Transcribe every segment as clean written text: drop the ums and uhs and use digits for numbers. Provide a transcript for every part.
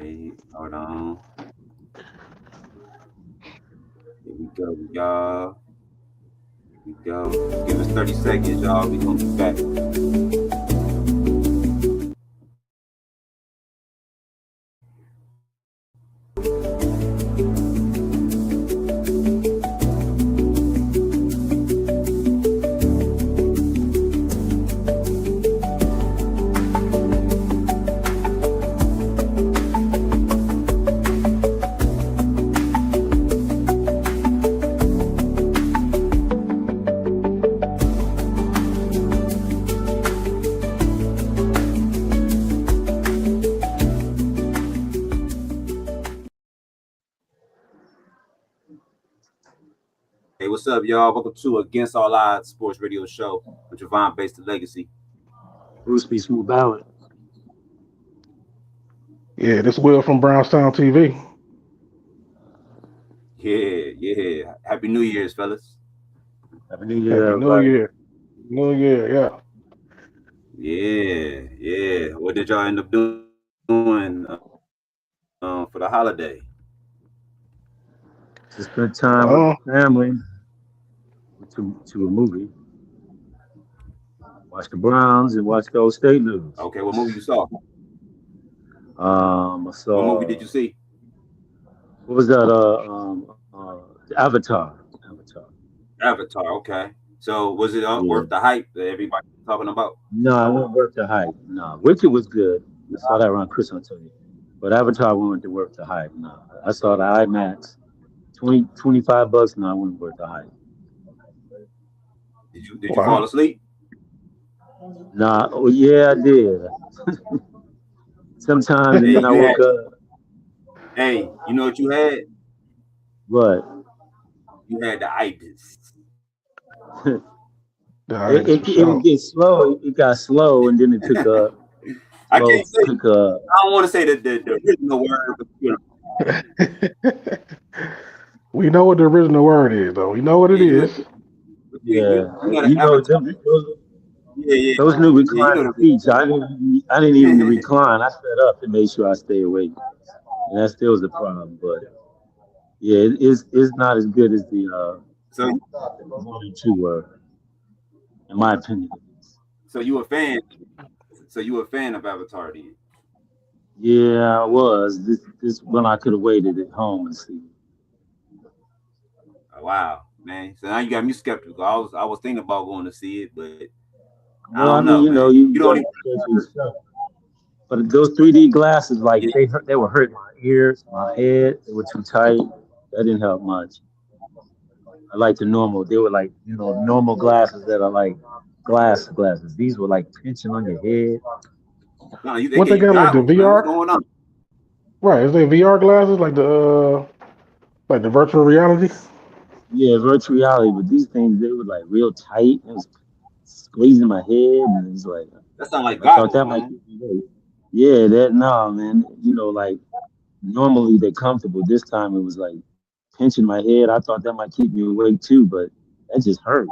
Hey, hold on. Here we go, y'all. Here we go. Give us 30 seconds, y'all. We gonna be back. Hey, what's up, y'all? Welcome to Against All Odds Sports Radio Show with Javon Based the Legacy. Bruce B. Smooth Ballard. Yeah, this Will from Brownstown TV. Yeah. Happy New Year's, fellas. Happy New Year, Happy New everybody. Year. New Year, yeah. Yeah. What did y'all end up doing for the holiday? To spend time with Uh, the family, to a movie, watch the Browns and watch Gold State lose. Okay, what movie you saw? I What movie did saw you see? what was that? Avatar. Avatar. Avatar. Okay. So was it Yeah. worth the hype that everybody was talking about? No, I wasn't worth the hype. No, Wicked was good. I saw that around Christmas time. But Avatar wasn't worth the hype. No, I saw the IMAX. 25 bucks. No, I wasn't worth the hype. Did you fall wow. asleep? Nah, oh yeah, I did. Sometimes, and Hey, then I you had woke up. you know what you had? What? You had the itis. Yeah, it's for It would sure. get slow. It got slow, and then it took a I can't say took a. I don't want to say the original word, but We know what the original word is, though. We know what it yeah, is. Yeah, you know the you know avatar. them, Yeah. those new Yeah, you know reclining seats. I didn't even the recline. I sat up and made sure I stay awake, and that still was a problem. But yeah, it's not as good as the so one and two were, in my opinion. so you a fan. So you a fan of Avatar then? Yeah, I was. This when I could have waited at home and see. Oh, wow, man. So now you got me skeptical. I was thinking about going to see it, but I Well, don't I know, mean, man. You you don't even got to yourself. But those 3D glasses, like yeah. they were hurting my ears, my head. They were too tight. That didn't help much. I like the normal. They were like normal glasses that are like glasses. These were like pinching on your head. No, they What get they you got, like the goggles, man. What's VR? going on? Right, is they VR glasses, like the virtual reality? Yeah, virtual reality. But these things they were like real tight. It was squeezing my head, and it was like That sound like I thought goggles, that might man. keep me awake. Yeah, that no man. Like normally they're comfortable. This time it was like pinching my head. I thought that might keep me awake too, but that just hurt.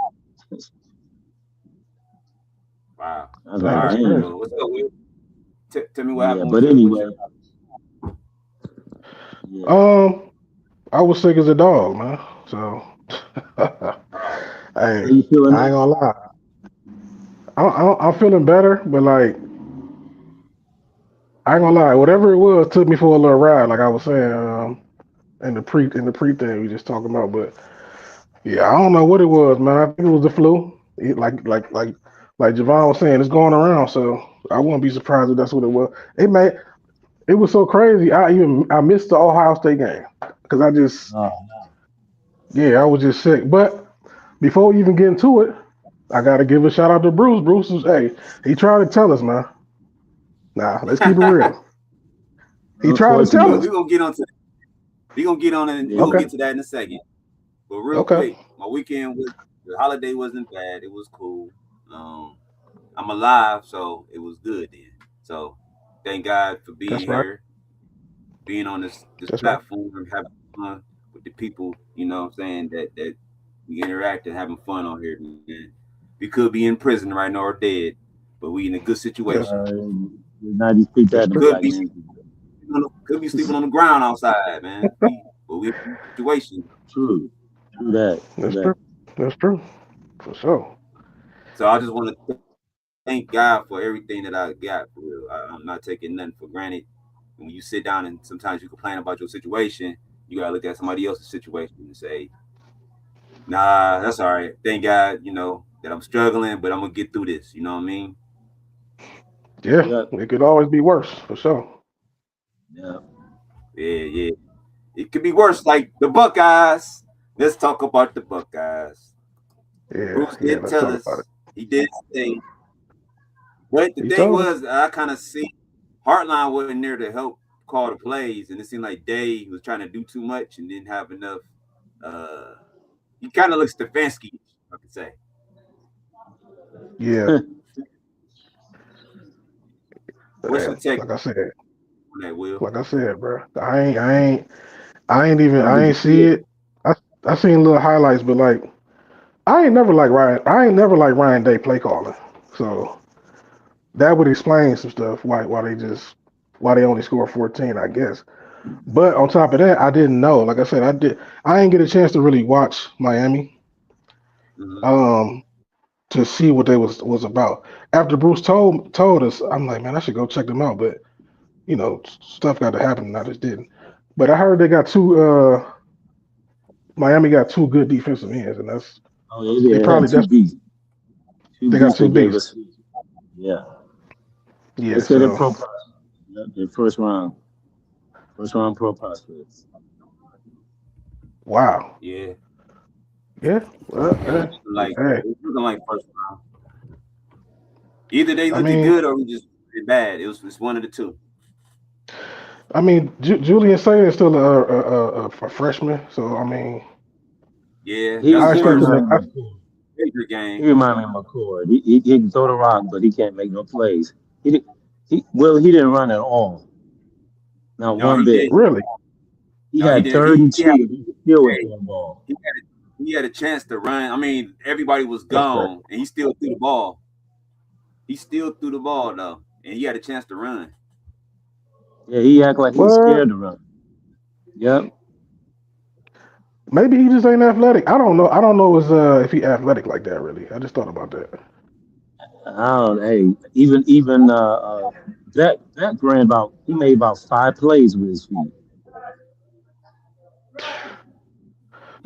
Wow. I was All Dang, like, that's right. crazy. damn. Well, what's up, Will? Tell me what Yeah, happened but with anyway, your yeah. Um, I was sick as a dog, man. So, How hey, you feeling I ain't now? gonna lie. I'm feeling better, but like, I ain't gonna lie. Whatever it was took me for a little ride, like I was saying, in the pre thing we just talking about. But yeah, I don't know what it was, man. I think it was the flu. Like Javon was saying, it's going around. So I wouldn't be surprised if that's what it was. It was so crazy. I missed the Ohio State game because Oh, I was just sick. But before we even get into it, I gotta give a shout out to Bruce. Bruce is he tried to tell us, man. Nah, let's keep it real. He tried to we tell gonna unfortunately, us. we gonna get on to we gonna get on it and we gonna yeah. Okay, get to that in a second. But real okay, quick, my weekend was the holiday wasn't bad. It was cool. Um, I'm alive, so it was good then. So thank God for that's being right. here, being on this That's right. platform, having fun with the people. You know what I'm saying that we interact and having fun on here, man. We could be in prison right now or dead, but we in a good situation. That's Uh, now you speak that's that in true. black Could be man. could be sleeping on the ground outside, man. But we in a situation. True. True that. True That's that. true. That's true. For sure. So I just want to thank God for everything that I got. For real, I'm not taking nothing for granted. When you sit down and sometimes you complain about your situation, you gotta look at somebody else's situation and say, "Nah, that's all right. Thank God, that I'm struggling, but I'm gonna get through this." You know what I mean? Yeah, Yeah. it could always be worse. For sure. Yeah. Yeah, yeah. It could be worse, like the Buckeyes. Let's talk about the Buckeyes. Yeah, Bruce yeah. did Let's tell talk about us. it. He did say, but the He thing told us. was, I kind of see Hartline wasn't there to help call the plays, and it seemed like Dave was trying to do too much and didn't have enough. Uh, he kind of looks Stefanski, I could say. Yeah. What's your take Like I said. on that, Will? Like I said, bro. I ain't see Undefeated. it. I seen little highlights, but like I ain't never like Ryan. I ain't never like Ryan Day play calling. So that would explain some stuff. Why they only score 14, I guess. But on top of that, I didn't know. Like I said, I didn't get a chance to really watch Miami. Mm-hmm. Um, to see what they was about. After Bruce told us, I'm like, man, I should go check them out. But stuff got to happen, and I just didn't. But I heard they got two. Miami got two good defensive ends, and Oh, yeah, they they had probably two that's beats. Two they got beats two they gave beasts. us. Yeah. They Yeah, said it so pro prospects. Yeah, the first round. First round pro prospects. wow. Yeah, Yeah, well, yeah. hey, It's looking like first round. Either they I looking mean, good or we just really bad. It's one of the two. Julian Sayer is still a freshman, so I mean, Yeah, He, that's I the he expect first him to. reminded me of McCoy. major He game. reminded me of McCoy. He can throw the rock, but he can't make no plays. He didn't run at all. Not No, one he bit. did. Really? He No, he had did. third and He had two. He still was hey, throwing ball. he had he had a chance to run. I mean, everybody was That's crazy. gone, and he still threw the ball. He still threw the ball though, and he had a chance to run. Yeah, he act like he was What? scared to run. Yep. Maybe he just ain't athletic. I don't know. I don't know if he athletic like that. Really, I just thought about that. Oh, hey, that ran about. He made about 5 plays with his feet.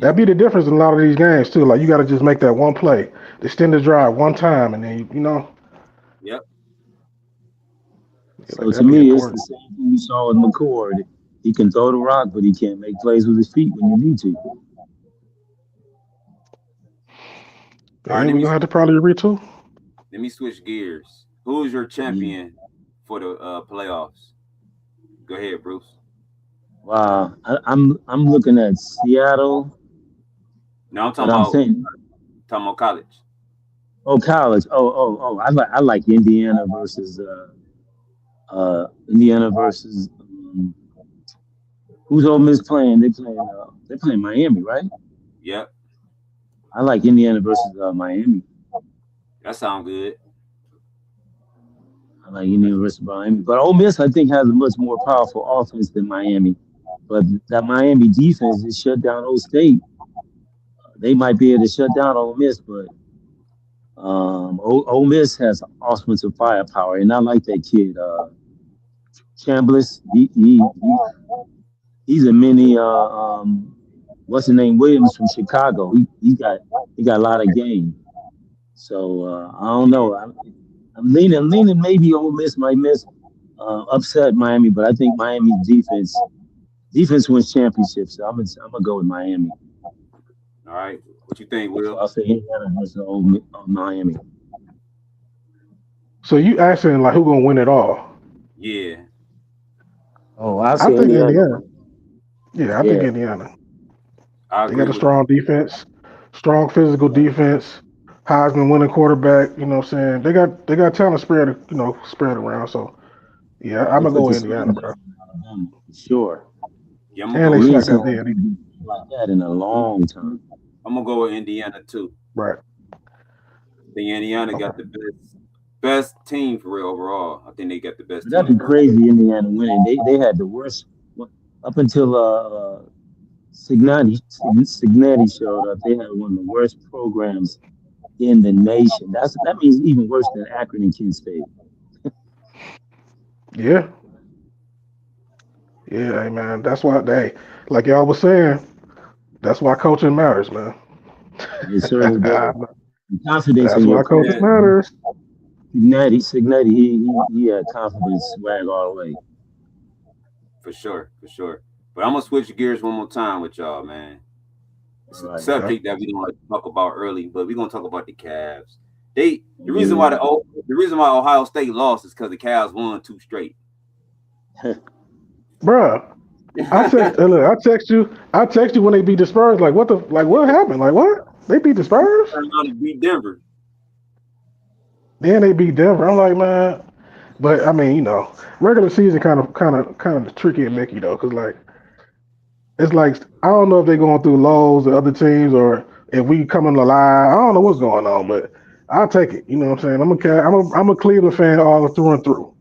That Yep, be the difference in a lot of these games too. Like you got to just make that one play, extend the drive one time, and then yep. like So to that be me, it's important. the same thing you saw with McCord. He can throw the rock, but he can't make plays with his feet when you need to. All right, And we're gonna have to probably retool. let me switch gears. Who is your Yeah. champion for the playoffs? Go ahead, Bruce. Wow. I'm looking at Seattle, Now I'm but talking I'm about saying, college. oh, college. Oh. I like Indiana versus who's Ole Miss playing? They're playing Miami, right? Yep, I like Indiana versus Miami. that sounds good. I like Indiana versus Miami, but Ole Miss I think has a much more powerful offense than Miami. But that Miami defense is shut down Old State. They might be able to shut down Ole Miss, but Ole Miss has offensive firepower, and I like that kid Chambliss. He's a mini what's the name Williams from Chicago. He got a lot of game. So I don't Yeah. know. I'm leaning maybe Ole Miss might miss upset Miami, but I think Miami defense wins championships. So I'm gonna go with Miami. All right. What you think, So Will? I'll say Indiana versus Miami. So you asking like who gonna win it all? Yeah, Oh, I'll I say think Indiana. Indiana. Yeah, I think Yeah. Indiana. I They agree got a with you. strong defense, strong physical defense, Heisman winning quarterback. You know what I'm saying? They got talent spread around. So yeah, I'm They gonna go put the with smack Indiana, bro. down on Alabama for sure. Yeah, I'm gonna And go they with We ain't smacked seen out Indiana. there. no defense like that in a long time. I'm gonna go with Indiana too. Right. I think Indiana got Okay. the best team for real overall. I think they got the best That'd team. be crazy. Indiana winning. They had the worst up until Signetti showed up. They had one of the worst programs in the nation. That means even worse than Akron and Kent State. Yeah. Yeah, hey, man. That's why like y'all was saying, that's why coaching matters, man. It certainly does. The confidence That's in your why coach. coaching matters. Signetti, he had confidence swag all the way. For sure. But I'm gonna switch gears one more time with y'all, man. It's a Right. subject that we don't like to talk about early, but we're gonna talk about the Cavs. The reason why Ohio State lost is because the Cavs won 2 straight. Bruh. I text you when they beat the Spurs. Like what happened? Like what? They beat the Spurs? Turned around and beat Denver. Then they beat Denver. I'm like, man. But I mean, regular season kind of tricky and Mickey though, because it's like I don't know if they're going through lows or other teams or if we coming alive. I don't know what's going on, but I'll take it. You know what I'm saying? I'm a Cleveland fan all through and through.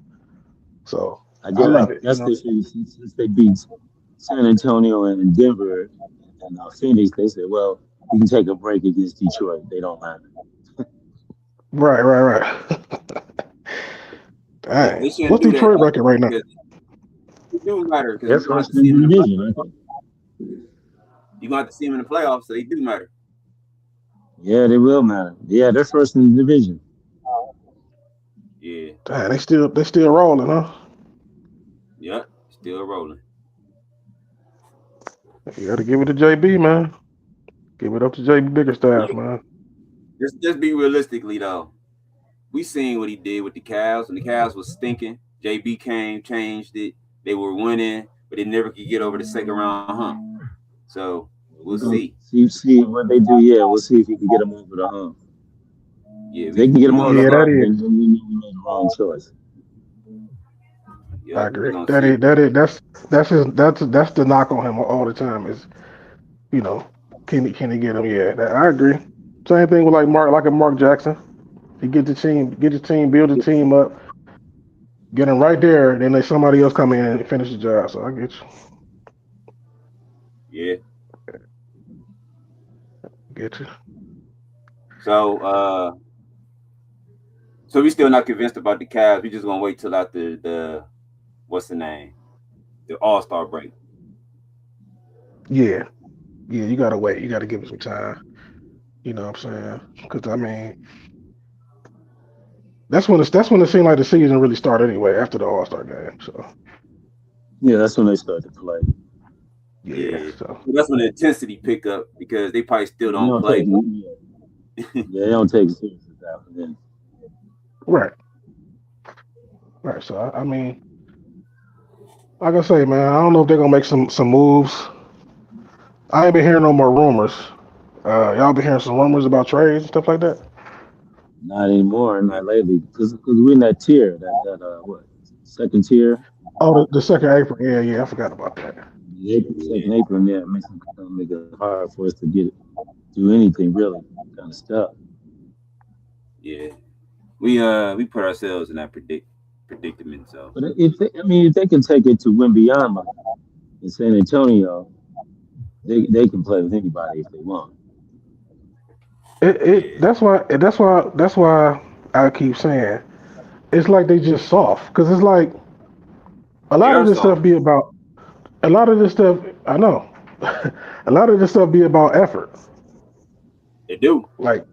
So I love it. That's the thing. Since they beat San Antonio and Denver and Phoenix, they said, well, we can take a break against Detroit. They don't matter. Right. Dang. What's Detroit record right now? It do matter because That's first in the division. You're going to have to see them in the playoffs, so they do matter. Yeah, they will matter. Yeah, they're first in the division. Yeah. Dang, they still rolling, huh? Yep, still rolling. You got to give it to JB, man. Give it up to JB Biggerstaff, man. Just be realistically though. We seen what he did with the Cavs, and the Cavs was stinking. JB came, changed it. They were winning, but they never could get over the second round hump. So we'll see. See what they do. Yeah, we'll see if he can get them over the hump. Yeah, they can get them over the hump. Then we know we made the wrong choice. I agree. That's the knock on him all the time is, can he get him? Yeah, I agree. Same thing with Mark Jackson. He get his team, build the team up, get him right there. Then let somebody else come in and finish the job. So I get you. Yeah. Get you. So we still not convinced about the Cavs. We just gonna wait till after the what's the name? The All-Star break. Yeah, you gotta wait. You gotta give it some time. You know what I'm saying? Because I mean, that's when it seemed like the season really started anyway after the All-Star game. So yeah, that's when they start to play. Yeah. So that's when the intensity pick up because they probably still don't play. They don't take it seriously after then. Right. So I mean, like I say, man, I don't know if they're gonna make some moves. I ain't been hearing no more rumors. Y'all been hearing some rumors about trades and stuff like that? Not anymore, not lately, because we're in that tier, that what, second tier? Oh, the second apron. Yeah, I forgot about that. Second apron, yeah, makes it hard for us to do anything really, kind of stuff. Yeah, we put ourselves in that predicament. So, but if they can take it to Wembanyama in San Antonio, they can play with anybody if they want. That's why I keep saying it's like they just soft because it's like a lot of this stuff be about a lot of this stuff. I know a lot of this stuff be about effort. They do. Like,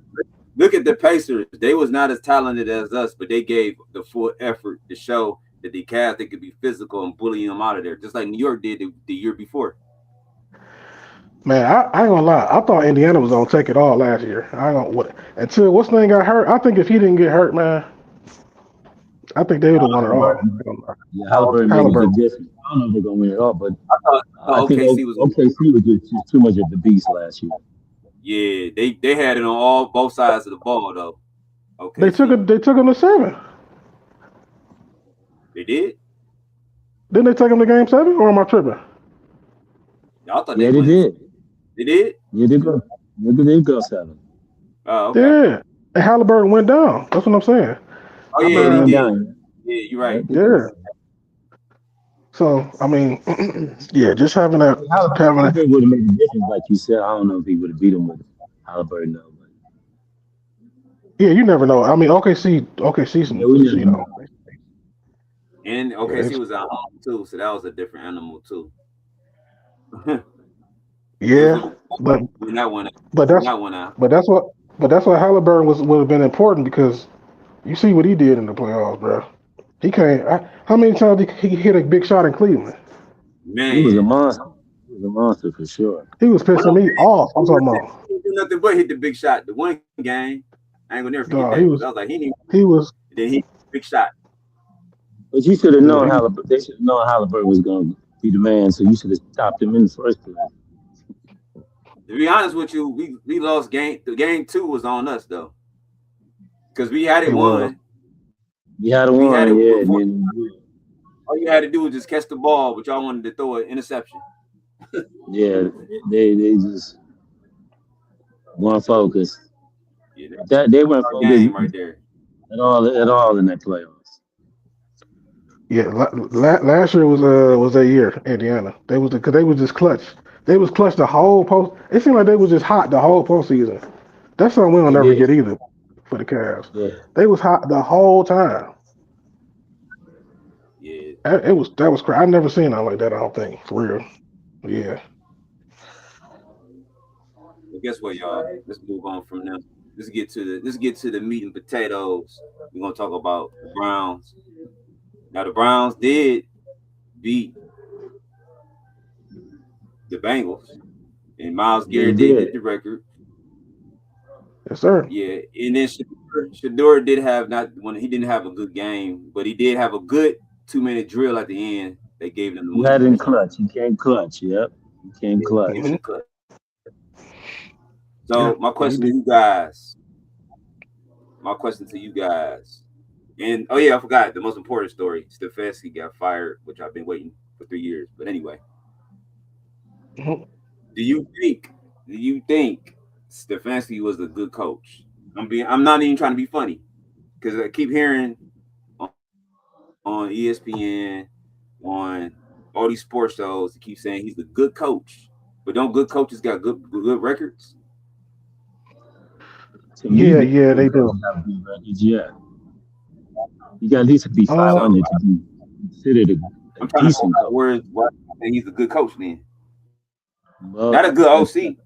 look at the Pacers. They was not as talented as us, but they gave the full effort to show that the Cavs they could be physical and bully them out of there, just like New York did the year before. Man, I ain't gonna lie. I thought Indiana was gonna take it all last year. Until what's name got hurt. I think if he didn't get hurt, man, I think they would have won it all. Yeah, Halliburton. I don't know if they're gonna win it all, but I think OKC was just too much of the beast last year. Yeah, they had it on both sides of the ball though. Okay, they took them to 7. They did. Didn't they take them to game 7, or am I tripping? I thought they did. They did? Yeah, they go. They did go 7. Oh, okay. Yeah, and Halliburton went down. That's what I'm saying. Oh I yeah, he Going mean, did. down. Yeah, you're Yeah, right. yeah. So I mean, yeah, just having that, having that. Halliburton would have made a difference, like you said. I don't know if he would have beat him with Halliburton, though. But Yeah, you never know. I mean, OKC, yeah, some, we never you know, know. And yeah, OKC was at home too, so that was a different animal too. It was yeah, a but when that one but when that's that one out. but that's what but that's why Halliburton would have been important because you see what he did in the playoffs, bro. He can't. How many times he hit a big shot in Cleveland? He was a Man, monster. He was a monster for sure. He was one pissing of me off. I'm talking them about. he didn't do nothing but hit the big shot. The one game, I ain't gonna never forget No, that because I was like, he didn't. he was, Then he big shot. But you should have dude. known He was, Halliburton. They should have known Halliburton was going to be the man, so you should have stopped him in the first place. To be honest with you, we lost game. The game 2 was on us though, because we had it he was. won. You had a We had one, it yeah, and before. then All you had to do was just catch the ball, but y'all wanted to throw an interception. yeah, they just weren't focused. Yeah, That they weren't that's our focused game right there. at all in that playoffs. Yeah, last year was that year, Indiana. They was because they was just clutch. They was clutch the whole post. It seemed like they was just hot the whole postseason. That's something we'll They never did, get either for the Cavs. yeah. They was hot the whole time. Yeah. That was crazy. I never seen nothing like that. I don't think for real. Yeah. But guess what, y'all? Let's move on from them. Let's get to the meat and potatoes. We're gonna talk about the Browns. Now the Browns did beat the Bengals, and Miles They Garrett did get did. the record. Yes, sir. Yeah, and then Shador did have not when he didn't have a good game, but he did have a good 2-minute drill at the end. They gave them the You had win. in So clutch. You came clutch. Yep. You came yeah, clutch. came in Hmm. the cut. Yeah. So my Yeah, he question to did. you guys. My question to you guys. And oh yeah, I forgot the most important story. Stefanski got fired, which I've been waiting for 3 years. But anyway, Mhm. do you think Stefanski was a good coach? I'm not even trying to be funny because I keep hearing on ESPN, on all these sports shows, they keep saying he's a good coach. But don't good coaches got good records? To me, Yeah, good yeah, they do. coaches have good records. Yeah. You got at least to be So 500 to be considered a I'm trying to decent find out coach. why he's a good coach then. Well, Not a good that's OC.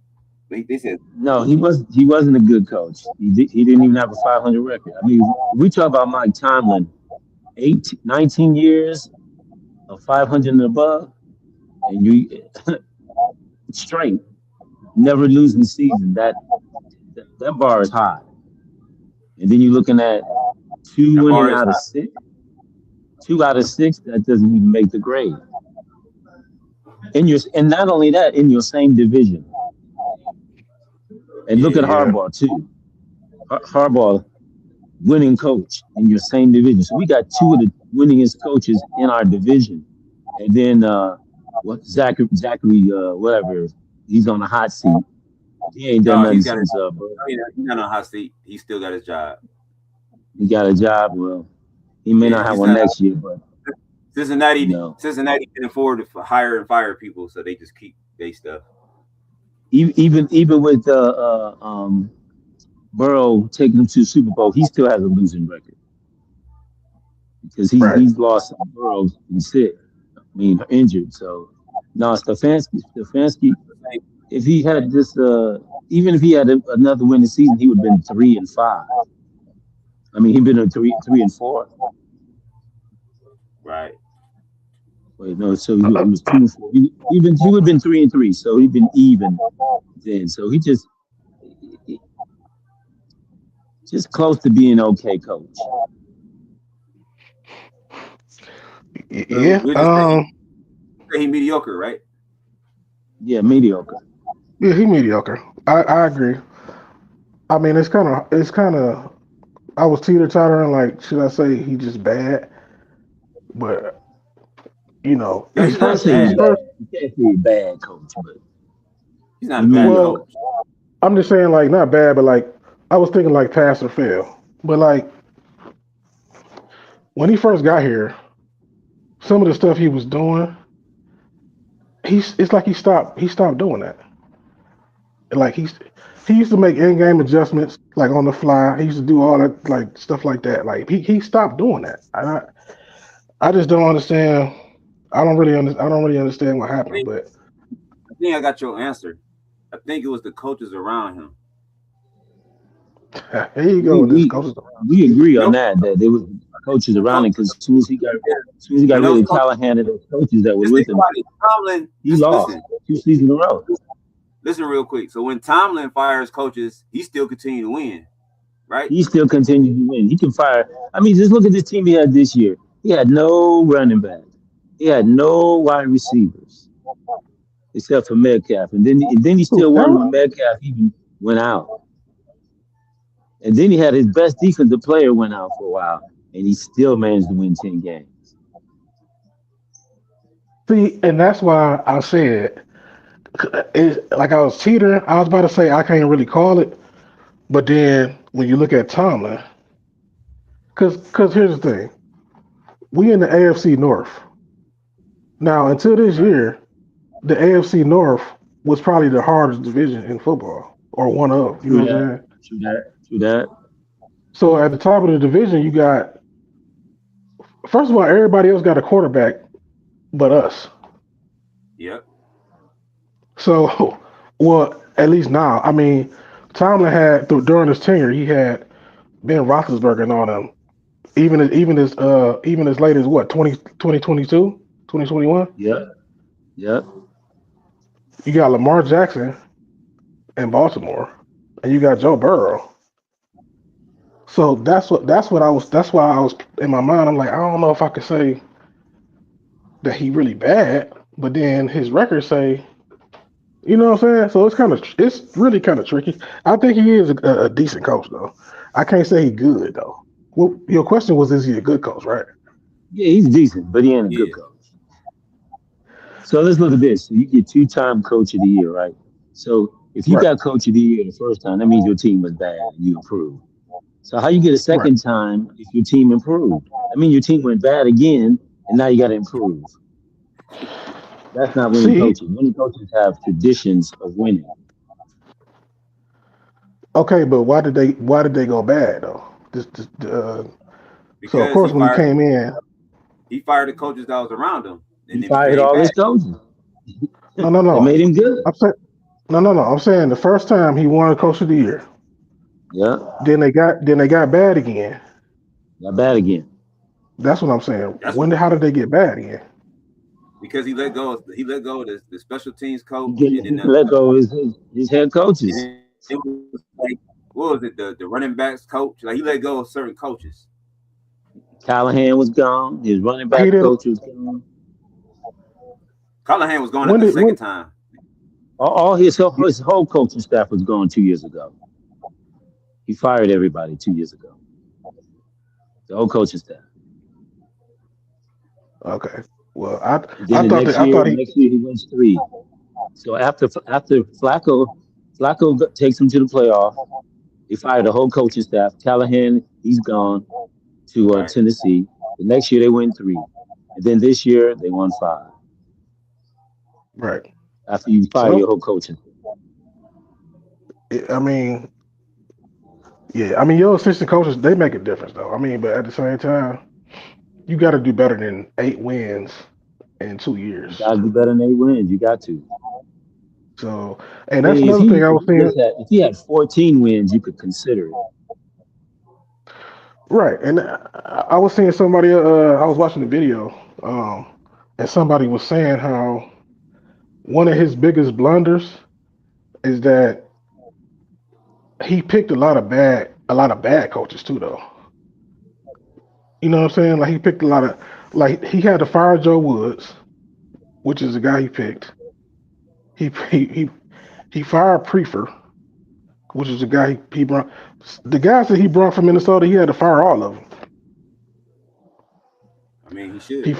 They said no, he wasn't a good coach. He didn't even have a 500 record. I mean, we talk about Mike Tomlin, 19 years of 500 and above, and you straight, never losing season. That bar is high. And then you're looking at two that bar winning is out of high. six. 2 out of 6, that doesn't even make the grade. And not only that, in your same division. And look at Yeah. Harbaugh too. Harbaugh, winning coach in your same division. So we got 2 of the winningest coaches in our division. And then Zachary, whatever, he's on the hot seat. He ain't done No, nothing he's got it. since He's not on hot seat. He still got his job. he got a job. Well, he may Yeah, not have he's one not. next year, but you Cincinnati know, can afford to hire and fire people, so they just keep their stuff. even with Burrow taking him to the Super Bowl, he still has a losing record because Right. he's lost Burrow and sick. I mean, injured. So no, Stefanski, if he had this, even if he had another winning season, he would have been 3-5. I mean, he'd been a 3-4. Right. Wait, no, so he was 2-4. He would have been 3-3, so he'd been even then. So he just close to being okay coach. Yeah. We'll just say he mediocre, right? Yeah, mediocre. Yeah, he mediocre. I agree. I mean, it's kind of. I was teeter tottering. Like, should I say he just bad? But No, his he's not first, bad. his first. You can't say bad coach, but He's not a bad Well, coach. I'm just saying, like, not bad, but like, I was thinking like pass or fail. But like, when he first got here, some of the stuff he was doing, it's like he stopped doing that. Like he used to make in-game adjustments like on the fly. He used to do all that like stuff like that. Like he stopped doing that. I just don't understand. I don't really understand what I happened. think, But I think I got your answer. I think it was the coaches around him. here you go We with this we coaches. we agree on No, that there was coaches the around him coach, because as soon as he got when rid those of coaches, Callahan and those coaches that were just with think him, about it. Tomlin, he just lost listen, 2 seasons in a row. listen real quick. So when Tomlin fires coaches, he still continue to win, right? He still continues to win. He can fire. I mean, just look at this team he had this year. He had no running back. He had no wide receivers except for Metcalf, and then he Who, still won when Carroll? Metcalf even went out. And then he had his best defensive player went out for a while, and he still managed to win 10 games. See, and that's why I said it, like I was teetering. I was about to say I can't really call it, but then when you look at Tomlin, because here's the thing, we in the AFC North now. Until this Right. year, the AFC North was probably the hardest division in football, or one of. You True know what I'm that. saying? True that. True that. So at the top of the division, you got first of all, everybody else got a quarterback but us. Yep. So, well, at least now. I mean, Tomlin had during his tenure, he had Ben Roethlisberger and all them. Even as late as what 2022, 2021. Yep. Yep. You got Lamar Jackson in Baltimore, and you got Joe Burrow. So that's why I was in my mind. I'm like, I don't know if I could say that he really bad, but then his records say, you know what I'm saying? So it's really kind of tricky. I think he is a decent coach though. I can't say he good though. Well, your question was, is he a good coach, right? Yeah, he's decent, but he ain't a good Yeah. coach. So let's look at this. So you get 2-time coach of the year, right? So if you Right, got coach of the year the first time, that means your team was bad and you improved. So how you get a right. second time if your team improved? I mean, your team went bad again, and now you got to improve. That's not winning See, coaches. Winning coaches have traditions of winning. okay, but why did they go bad though? So of Because course when he came in, he fired the coaches that was around him, and He then fired became all his bad. coaches. no, no, That no. made him good. I'm saying no. I'm saying the first time he won Coach of the Year, Yeah, then they got bad again. got bad again. That's what I'm saying. That's How did they get bad again? because he let go of the special teams coach, and He let go of his head and coaches. then it was like, what was it, the running backs coach? Like he let go of certain coaches. Callahan was gone. His running He back didn't. coach was gone. Callahan was going at When the did second when? time. All his whole coaching staff was gone 2 years ago. He fired everybody 2 years ago. The whole coaching staff. Okay. Well, And I then the thought that next I year, thought he. he wins 3. So after Flacco takes him to the playoff. He fired the whole coaching staff. Callahan, he's gone to Right. Tennessee. The next year they win 3, and then this year they won 5. Right. After you fire your So whole coaching, I mean, yeah. I mean, your assistant coaches they make a difference though. I mean, but at the same time, you got to do better than 8 wins in two you years. got to do better than 8 wins. You got to. So, and I that's mean, another thing I was saying. if he had 14 wins, you could consider it. Right, and I was seeing somebody. I was watching the video, and somebody was saying how one of his biggest blunders is that he picked a lot of bad coaches too, though. You know what I'm saying? Like he picked a lot of, like he had to fire Joe Woods, which is the guy he picked. He fired Prefer, which is the guy he brought. The guys that he brought from Minnesota, he had to fire all of them. I mean, he should. He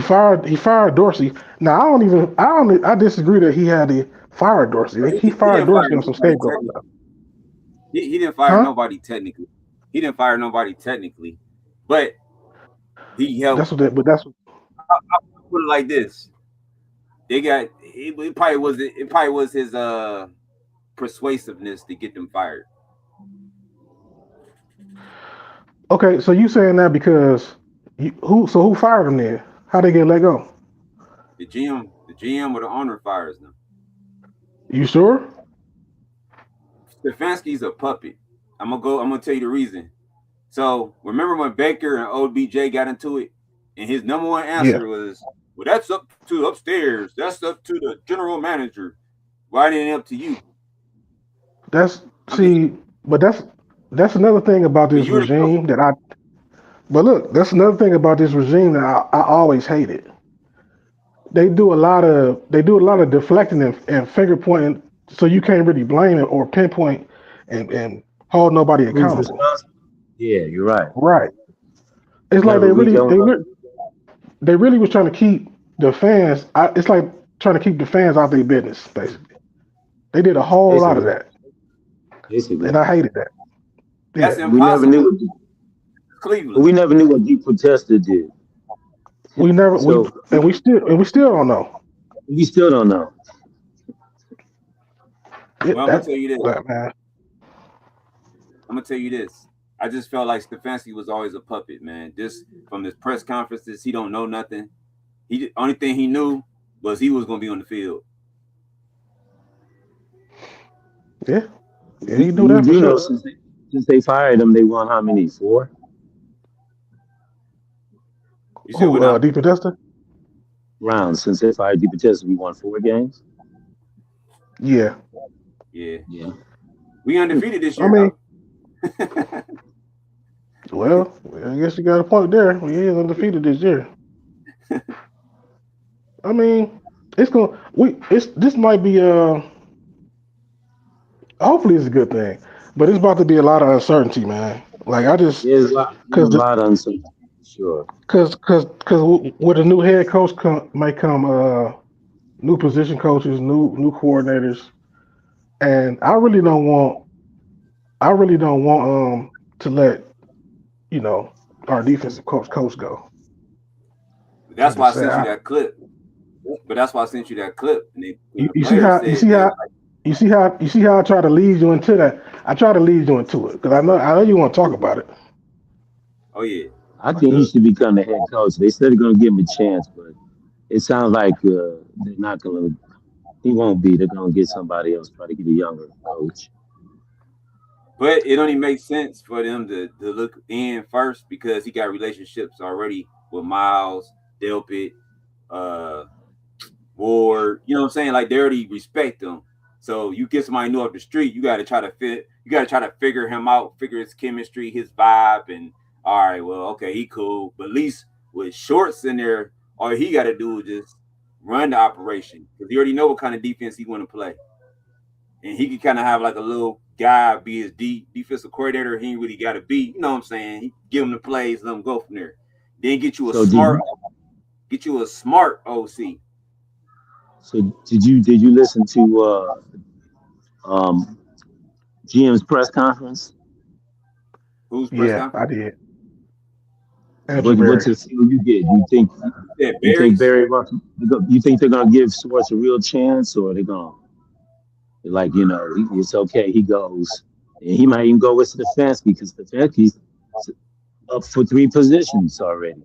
fired Dorsey. Now I disagree that he had to fire Dorsey. He He fired didn't fire Dorsey on some nobody scapegoat technically. stuff. He didn't fire Huh? nobody technically. He didn't fire nobody technically, but He helped. That's what that. But that's Put it like this: they got it probably was his persuasiveness to get them fired. okay. So you saying that because who fired him then? How they get let go? The GM or the owner fires them. You sure? Stefanski's a puppet. I'm gonna tell you the reason. So remember when Baker and OBJ got into it, and his number one Yeah. answer was, "Well, that's up to upstairs. That's up to the general manager. Why ain't it up to you?" That's I mean, see, but that's another thing about but this you're the coach. regime that I. But look, that's another thing about this regime that I always hated. They do a lot of deflecting and finger pointing, so you can't really blame it or pinpoint and hold nobody Who's accountable. responsible? Yeah, you're right. Right. We It's like never, they we really don't know. they really was trying to keep the fans. It's like trying to keep the fans out their business. Basically, they did a whole lot of Basically, that, and basically, I hated that. That's Yeah, we never impossible. knew. Cleveland. We never knew what Deep Protesta did. we never we So and we still don't know. we still don't know. Well, I'm gonna That tell you this. that man. I'm gonna tell you this. I just felt like Stefanski was always a puppet, man. Just from his press conferences, he don't know nothing. Only thing he knew was he was gonna be on the field. Yeah, yeah, You, he do you that for do know sure. since they fired him, they won how many? 4 You said what Who now? Deep Podesta? rounds. Since they fired Deep Protesta, we won 4 games. Yeah. Yeah, Yeah. we undefeated this I year mean, though. well, I guess you got a point there. We is undefeated this year. I mean, it's going. We it's this might be hopefully it's a good thing, but it's about to be a lot of uncertainty, man. Like I just There's because a lot of uncertainty. Sure. because with a new head coach might come new position coaches, new coordinators, and I really don't want to let you know our defensive coach go. I That's why just I say sent you that clip. But that's why I sent you that clip. And you, the you see player how you said see that, how like, I try to lead you into that. I try to lead you into it because I know you want to talk about it. oh yeah, I think he the should become the head coach. They said they're going to give him a chance, but it sounds like they're not going to. He won't be. They're going to get somebody else, try to get a younger coach. but it only makes sense for them to look in first because he got relationships already with Miles, Delpit, uh Ward. You know what I'm saying? Like they already respect him. So you get somebody new up the street, you gotta try to figure him out, figure his chemistry, his vibe, and all right, well, okay, he cool. But at least with Shorts in there, all he gotta do is just run the operation. Because he already know what kind of defense he wanna play. And he can kind of have like a little guy be his defensive coordinator. He ain't really got to be, you know what I'm saying? He give him the plays, let him go from there. Then So did you? get you a smart OC. So did you listen to um, GM's press conference? Who's press Yeah, I conference? did. Andrew What's Berry. the feel you get? Yeah, You think Barry's. Barry Russell? You think they're gonna give Schwartz a real chance, or they're gonna like it's okay? He goes, and he might even go with Stefanski because Stefanski's up for 3 positions already.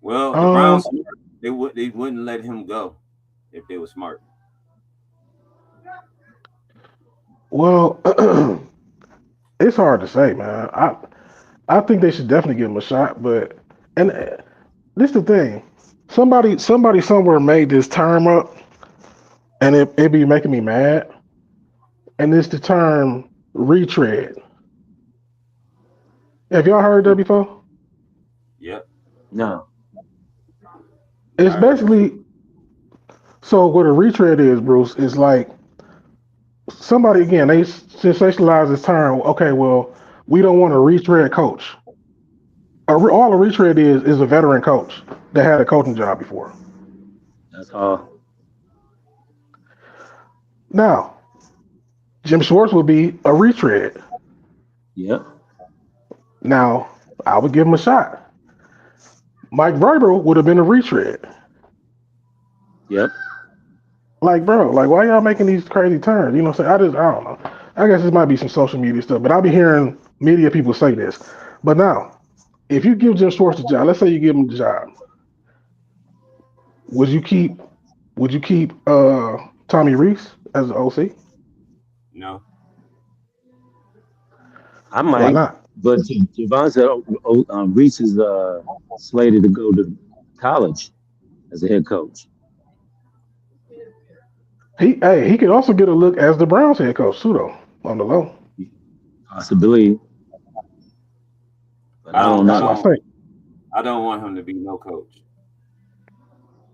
Well, the Um, Browns, they wouldn't let him go if they were smart. well, it's hard to say, man. I think they should definitely give him a shot, but and this the thing. Somebody somewhere made this term up, and it be making me mad. And it's the term retread. Have y'all heard that before? Yep, No, It's I heard it too. basically so what a retread is, Bruce, is like somebody again, they sensationalize this term. Okay, well, we don't want a retread coach. All a retread is a veteran coach that had a coaching job before. that's all. Now, Jim Schwartz would be a retread. Yep. Now, I would give him a shot. Mike Vrabel would have been a retread. Yep. Like, bro, like, why y'all making these crazy turns? You know what I'm saying? I don't know. I guess this might be some social media stuff, but I'll be hearing media people say this. But now, if you give Jim Schwartz a job, let's say you give him the job, would you keep Tommy Reese as the OC? No. I Why might, not? but Javon said Reese is slated to go to college as a head coach. He could also get a look as the Browns head coach too, though, on the low. Possibility. But I don't That's know. what I think. I don't want him to be no coach.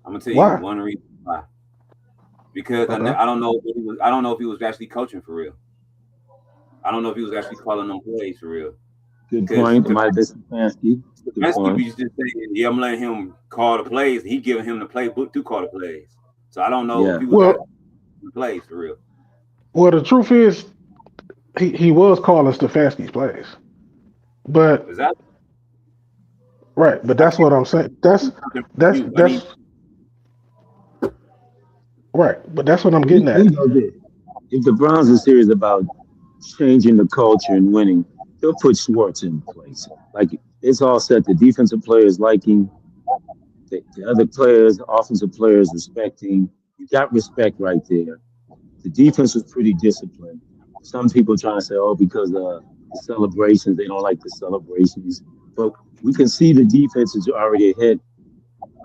I'm gonna tell Why? you one reason why. Because Okay. I don't know if he was. I don't know if he was actually coaching for real. I don't know if he was actually calling them plays for real. Good Because point. Might have been Stefanski. Good Stefanski point. be just saying, "Yeah, I'm letting him call the plays." He giving him the playbook to call the plays. So I don't know Yeah. if he was Well, actually calling the plays for real. well, the truth is, he was calling Stefanski's plays, but Is that? right. But I that's need what I'm saying. something from you. I need. That's right. But that's what I'm We, getting we at. know this. If the Browns are serious about changing the culture and winning, they'll put Schwartz in place. Like it's all set. The defensive players liking, the other players, offensive players respecting. You got respect right there. The defense was pretty disciplined. Some people trying to say, oh, because the celebrations, they don't like the celebrations. But we can see the defense is already ahead,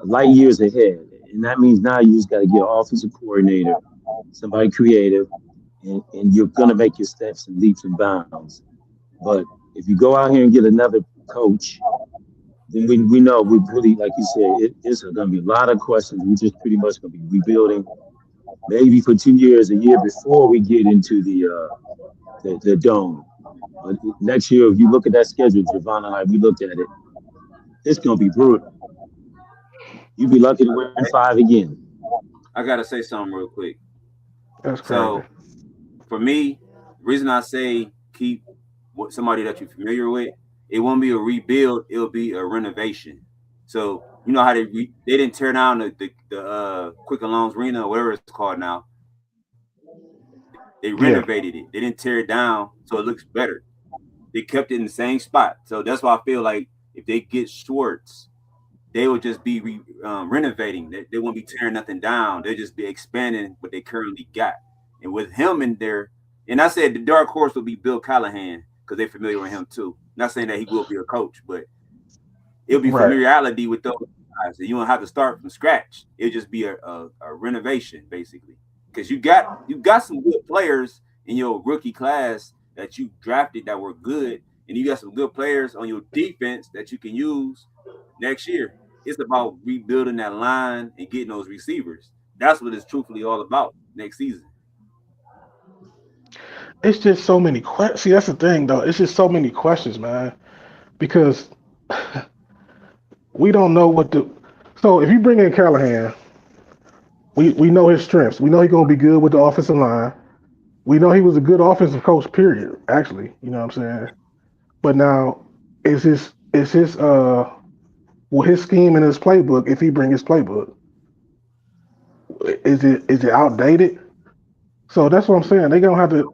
light years ahead. And that means now you just got to get an offensive coordinator, somebody creative, and you're going to make your steps and leaps and bounds. But if you go out here and get another coach, then we know we really, like you said, it's going to be a lot of questions. We just pretty much going to be rebuilding maybe for 2 years, a year before we get into the dome. But next year, if you look at that schedule, Javon and I, we looked at it, it's going to be brutal. You'd be lucky to win 5 again. I gotta say something real quick. That's crazy. So for me, the reason I say keep somebody that you're familiar with, it won't be a rebuild, it'll be a renovation. So you know how they didn't tear down the Quicken Loans Arena or whatever it's called now. They Yeah. renovated it. They didn't tear it down so it looks better. They kept it in the same spot. So that's why I feel like if they get Schwartz, they will just be renovating. They won't be tearing nothing down. They'll just be expanding what they currently got. And with him in there, and I said the dark horse will be Bill Callahan because they're familiar with him too. Not saying that he will be a coach, but it'll be Right. familiarity with those guys. You don't have to start from scratch. It'll just be a renovation basically. Because you got some good players in your rookie class that you drafted that were good, and you got some good players on your defense that you can use next year. It's about rebuilding that line and getting those receivers. That's what it's truthfully all about next season. It's just so many questions. See, that's the thing, though. It's just so many questions, man, because we don't know what the. So if you bring in Callahan, we know his strengths. We know he's gonna be good with the offensive line. We know he was a good offensive coach. Period. Actually, you know what I'm saying. But now, is his will his scheme and his playbook? If he bring his playbook, is it outdated? So that's what I'm saying. They're gonna have to,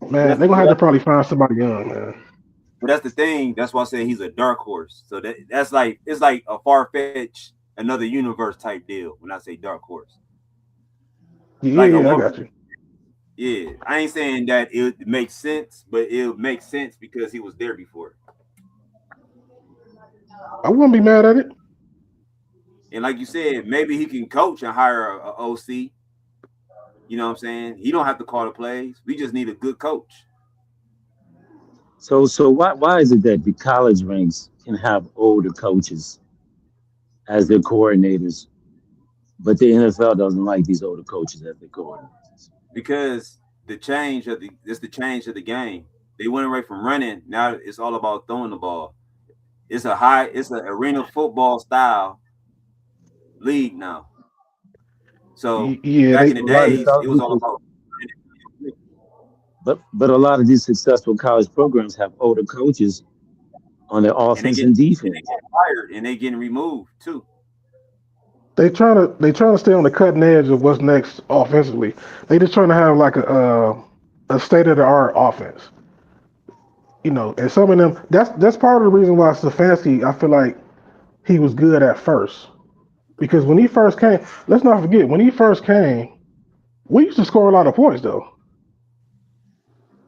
man. They're gonna have to probably find somebody young, man. But that's the thing. That's why I say he's a dark horse. So that's like it's like a far fetched another universe type deal when I say dark horse. Yeah, Like I got you. Yeah, I ain't saying that it makes sense, but it makes sense because he was there before. I wouldn't be mad at it. And like you said, maybe he can coach and hire a OC. You know what I'm saying? He don't have to call the plays. We just need a good coach. So why is it that the college ranks can have older coaches as their coordinators, but the NFL doesn't like these older coaches as their coordinators? Because the change of the game. They went away from running. Now it's all about throwing the ball. It's an arena football style league now. So Yeah, back they, in the A lot of days, it was all about. but a lot of these successful college programs have older coaches on their and offense and they defense. get fired and they getting removed too. They trying to stay on the cutting edge of what's next offensively. They just trying to have like a state of the art offense. And some of them that's part of the reason why Stefanski, I feel like he was good at first. Because when he first came, let's not forget, when he first came, we used to score a lot of points though.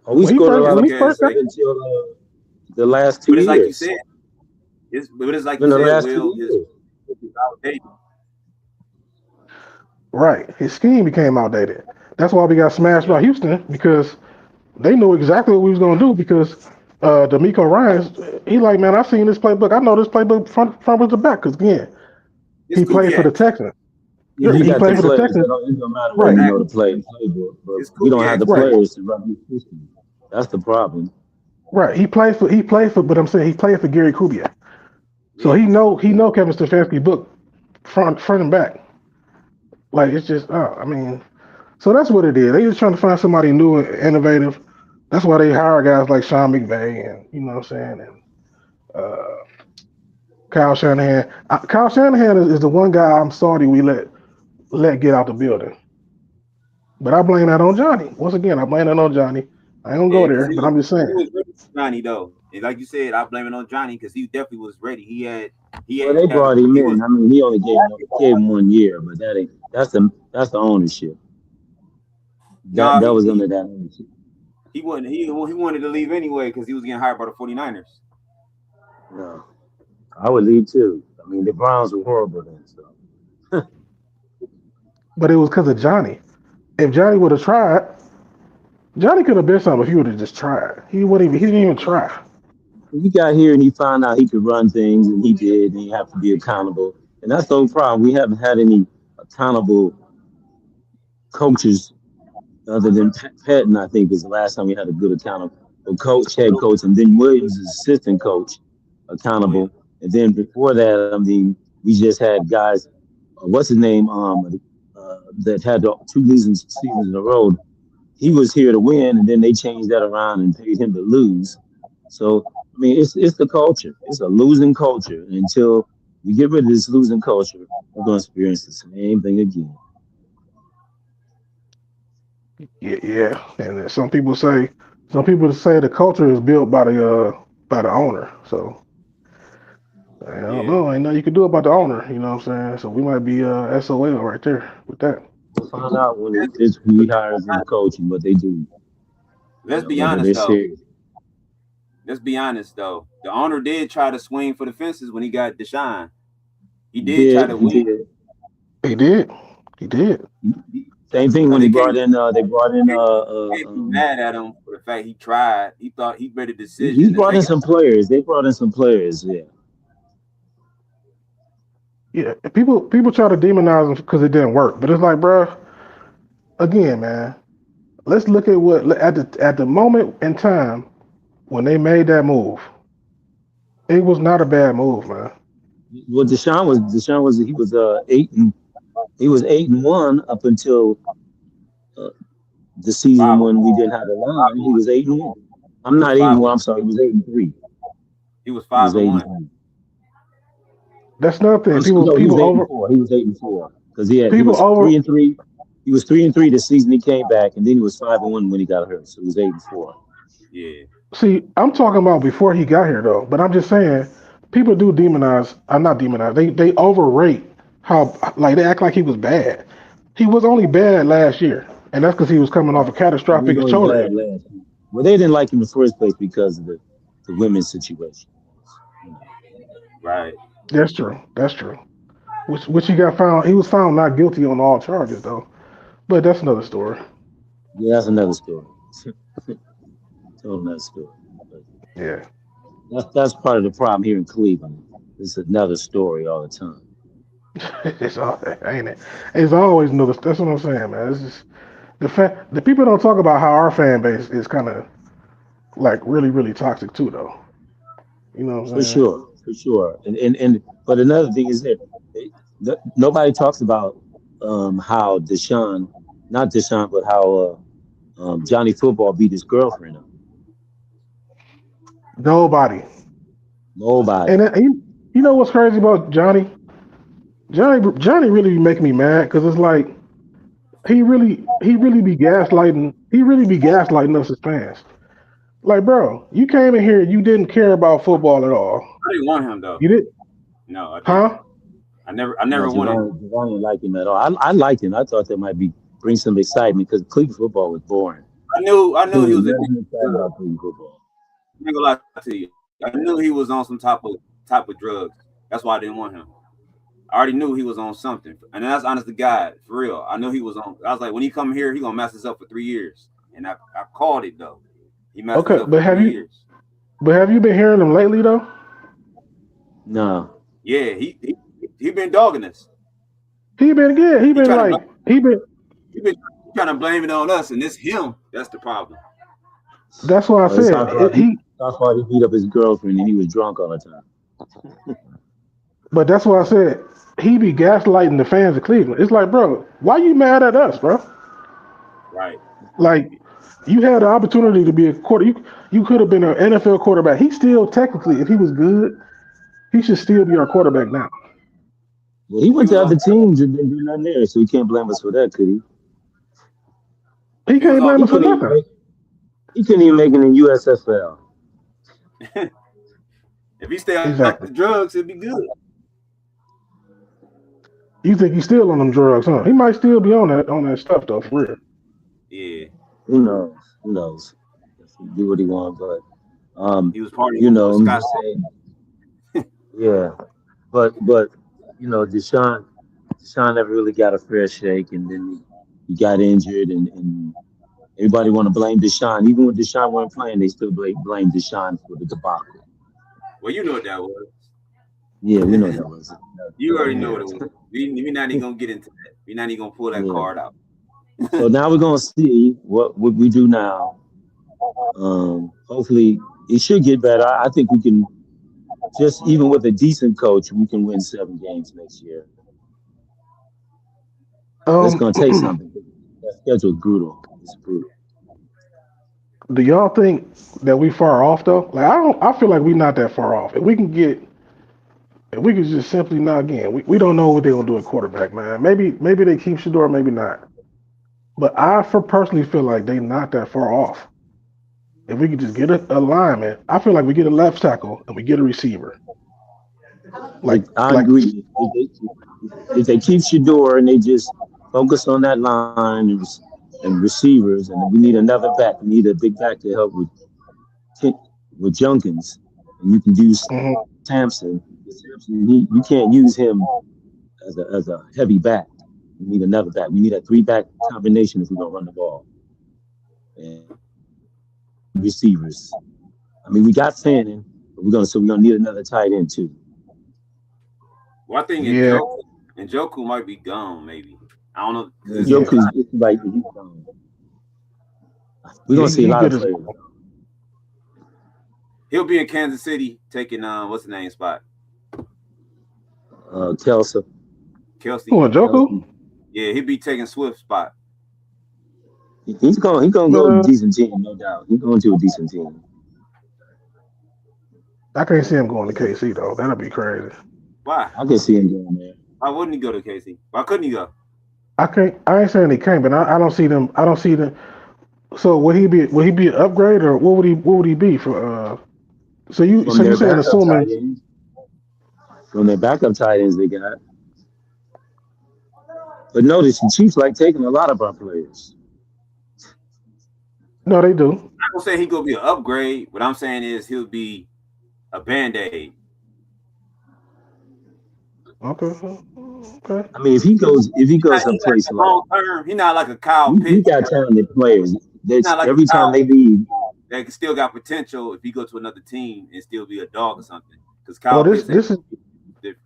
Oh, we When he scored a first lot when of he Yeah, first it's points up came, like, until the last two but it's like you years. said, but it's like In you the said, last two Will, years. is outdated. right, his scheme became outdated. That's why we got smashed Yeah, by Houston because they knew exactly what we was gonna do because D'Amico Ryans, he like, man, I seen this playbook. I know this playbook front to back. Because again, it's he played for the Kubiak. Texans. Yeah, you He got the played for the players. Texans. It don't matter whether Right, you know the Exactly. playbook, but It's we don't have Kubiak the right, scheme. players to run the system. That's the problem. right. But I'm saying he played for Gary Kubiak. So Yeah. he know Kevin Stefanski book front and back. Like it's just, I mean, so that's what it is. They just trying to find somebody new and innovative. That's why they hire guys like Sean McVay and you know what I'm saying, and uh, Kyle Shanahan. Kyle Shanahan is the one guy I'm sorry we let get out the building. But I blame that on Johnny. Once again, I blame that on Johnny. I ain't gonna Yeah, go because there, but I'm just he saying. was ready for Johnny though. And like you said, I blame it on Johnny because he definitely was ready. Well, they brought him He was in. I mean, he only gave him 1 year, but that's the ownership. That no, that was under that ownership. he wasn't he wanted to leave anyway because he was getting hired by the 49ers. No, I would leave too. I mean, the Browns were horrible then. So But it was because of Johnny. If Johnny would have tried, Johnny could have been something if he would have just tried. He didn't even try. he got here and he found out he could run things, and he did, and he have to be accountable. And that's the whole problem. We haven't had any accountable coaches other than Patton. I think is the last time we had a good accountable coach, head coach, and then Williams, assistant coach, accountable. And then before that, I mean, we just had guys. What's his name? That had the two seasons in a row. He was here to win, and then they changed that around and paid him to lose. So I mean, it's the culture. It's a losing culture. And until we get rid of this losing culture, we're going to experience the same thing again. Yeah. And then some people say the culture is built by the owner. So I don't Yeah, know. Ain't nothing you can do about the owner. You know what I'm saying? So we might be SOL right there with that. We'll find out when it's who he hires in the coach and what they do. let's be Whether honest they're though. serious. Let's be honest though. The owner did try to swing for the fences when he got Deshaun. He He did try did. to He win. did. He did. He did. Same thing Because when he brought in. They brought in. can't be mad at him for the fact he tried. He thought he made a He decision and brought they in got some players. They brought in some players. Yeah. Yeah. People try to demonize him because it didn't work, but it's like, bro, again, man. Let's look at what at the moment in time when they made that move. It was not a bad move, man. Well, Deshaun was he was 8-1 up until uh, the season five when we didn't have a line. He was 8-1. I'm he was not 8 five and 1. I'm sorry. He was 8-3. he was He five was and eight and one. three. That's nothing. No, he was People eight and over four. He was 8-4 because he people was over 3-3. He was 3-3 the season he came back, and then he was 5-1 when he got hurt. So he was 8-4. Yeah. See, I'm talking about before he got here though, but I'm just saying people do demonize, not demonize. They overrate how like they act like he was bad. He was only bad last year, and that's because he was coming off a He was catastrophic only shoulder bad injury. last year. Well, they didn't like him in the first place because of the women's situation. You know. Right. That's true. That's true. Which he got found. He was found not guilty on all charges though, but that's another story. Yeah, that's another story. Total another story. But Yeah, that's part of the problem here in Cleveland. It's another story all the time. it's all ain't it? It's always another. That's what I'm saying, man. It's just the people don't talk about how our fan base is kind of like really toxic too, though. You know what For I'm saying? sure, for sure. And but another thing is that nobody talks about how not Deshaun, but how Johnny Football beat his girlfriend up. Nobody. Nobody. And you know what's crazy about Johnny? Johnny really be making me mad because it's like he really be gaslighting. He really be gaslighting us as fans. Like, bro, you came in here, you didn't care about football at all. I didn't want him though. You did, No, I didn't. huh? I No, never wanted. Javon didn't like him at all. I liked him. I thought that might be bring some excitement because Cleveland football was boring. I knew he There was was a nothing exciting about Cleveland football. I ain't gonna lie to you. I knew he was on some type of drugs. That's why I didn't want him. I already knew he was on something, and that's honest to God, for real. I knew he was on. I was like, when he come here, he gonna mess us up for 3 years, and I called it though. He messed us Okay, up for 3 years. but have you been hearing him lately though? No. Yeah, he been dogging us. He been good. He been trying to like he been. He been trying to blame it on us, and it's him. That's the problem. That's why I Well, it's said how far he beat up his girlfriend and he was drunk all the time. But that's why I said he be gaslighting the fans of Cleveland. It's like, bro, why you mad at us, bro? Right. Like, you had the opportunity to be a quarter. You could have been an NFL quarterback. He still technically, if he was good, he should still be our quarterback now. Well, he went to other teams and didn't do nothing there, so he can't blame us for that, could he? He can't blame us for couldn't even nothing. He couldn't even make it in USFL. If he stay off Exactly. the drugs, it'd be good. You think he's still on them drugs, huh? He might still be on that stuff though, for real. Yeah, Who knows? Who knows? He do what he wants, but he was partying you know, with I'm Scott. just saying. Yeah, but you know, Deshaun never really got a fair shake, and then he got injured, and everybody want to blame Deshaun. Even when Deshaun weren't playing, they still blame Deshaun for the debacle. Well, you know what that was. Yeah, we know that was. You already know what it was. We're not even gonna get into that. We're not even gonna pull that card out. So now we're gonna see what we do now. Hopefully, it should get better. I think we can. Just even with a decent coach, we can win 7 games next year. It's gonna take something. That schedule's brutal. It's brutal. Do y'all think that we far off though? Like I feel like we're not that far off. If we could just simply not again. We don't know what they're gonna do at quarterback, man. Maybe they keep Shador, maybe not. But I personally feel like they not that far off. If we could just get a lineman, I feel like we get a left tackle and we get a receiver. Like I agree. If they keep Shador and they just focus on that line and receivers, and we need another back. We need a big back to help with Junkins, and you can do Sampson. You can't use him as a heavy back. We need another back. We need a 3-back combination if we're gonna run the ball. And receivers. I mean, we got Fanning, but we're gonna need another tight end too. Well, I think Njoku might be gone. Maybe I don't know. Njoku's like he's gone. We're gonna see a lot of players. He'll be in Kansas City taking what's the name spot? Kelsey. Oh, Njoku? Yeah, he'll be taking Swift's spot. He's gonna go to a decent team, no doubt. He's going to a decent team. I can't see him going to KC though. That'd be crazy. Why? I can see him going there. Why wouldn't he go to KC? Why couldn't he go? I ain't saying he can't, but I don't see them. So would he be an upgrade or what would he be for? So you saying assuming from their backup tight ends they got. But notice the Chiefs like taking a lot of our players. No, they do. I'm not gonna say he's gonna be an upgrade. What I'm saying is he'll be a Band-Aid. Okay. I mean, if he goes someplace long term, he's not like a Kyle Pitts. He got talented players. Like every time they leave, they still got potential if he go to another team and still be a dog or something. Because Kyle Pitts,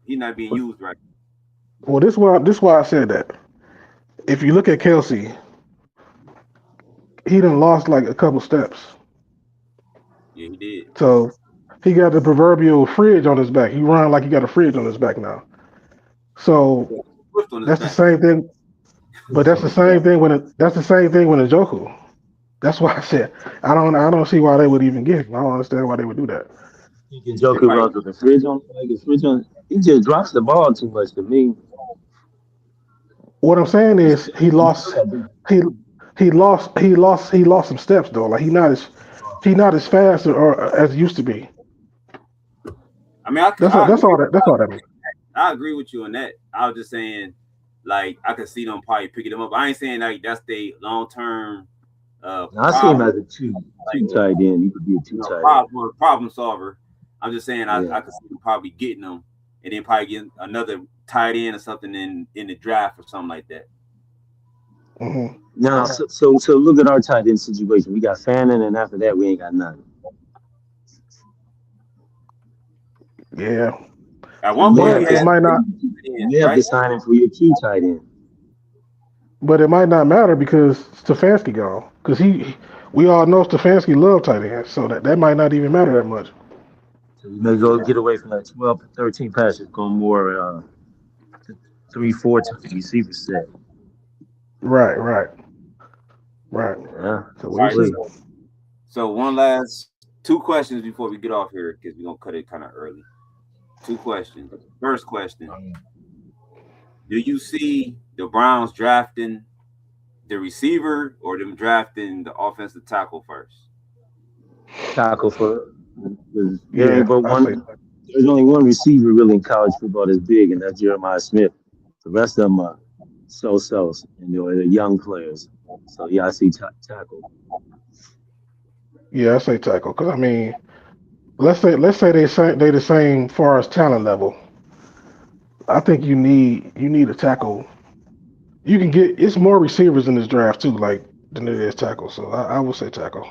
he's not being used right. Well, this is why I said that. If you look at Kelsey, he done lost like a couple steps. Yeah, he did. So he got the proverbial fridge on his back. He run like he got a fridge on his back now. So that's the same thing. But that's the same thing when Njoku. That's why I said I don't see why they would even get him. I don't understand why they would do that. Thinking They Joker probably runs with the fridge on, like the fridge on. He just drops the ball too much to me. What I'm saying You is still, you still got big. he he lost some steps though. Like he not as fast or as he used to be. I mean, I agree. That's all that means. I agree with you on that. I was just saying, like, I could see them probably picking them up. I ain't saying like that's the long term Now, I see him as problem, a two like tight end. He could be a two tight end. problem solver. I'm just saying Yeah. I could see them probably getting them and then probably getting another tight end or something in the draft or something like that. Mm-hmm. Now, so look at our tight end situation. We got Fannin, and after that, we ain't got nothing. Yeah, At So you one may point but have we to, it had might not. you may have to right? sign him for your two tight end. But it might not matter because Stefanski gone. Because we all know Stefanski loved tight ends, so that might not even matter that much. So you may go get away from that 12 to 13 passes, go more 3-4 to the receiver set. Right. Yeah, So All we'll right. see. So one last two questions before we get off here because we're gonna cut it kind of early. Two questions. First question: do you see the Browns drafting the receiver or them drafting the offensive tackle first? tackle for. There Yeah, ain't but I say. one. There's only one receiver really in college football that's big, and that's Jeremiah Smith. The rest of them are so-sos, and they're young players. So yeah, I see tackle. Yeah, I say tackle. Because I mean, let's say they the same far as talent level. I think you need a tackle. You can get it's more receivers in this draft too, like than it is tackle. So I would say tackle.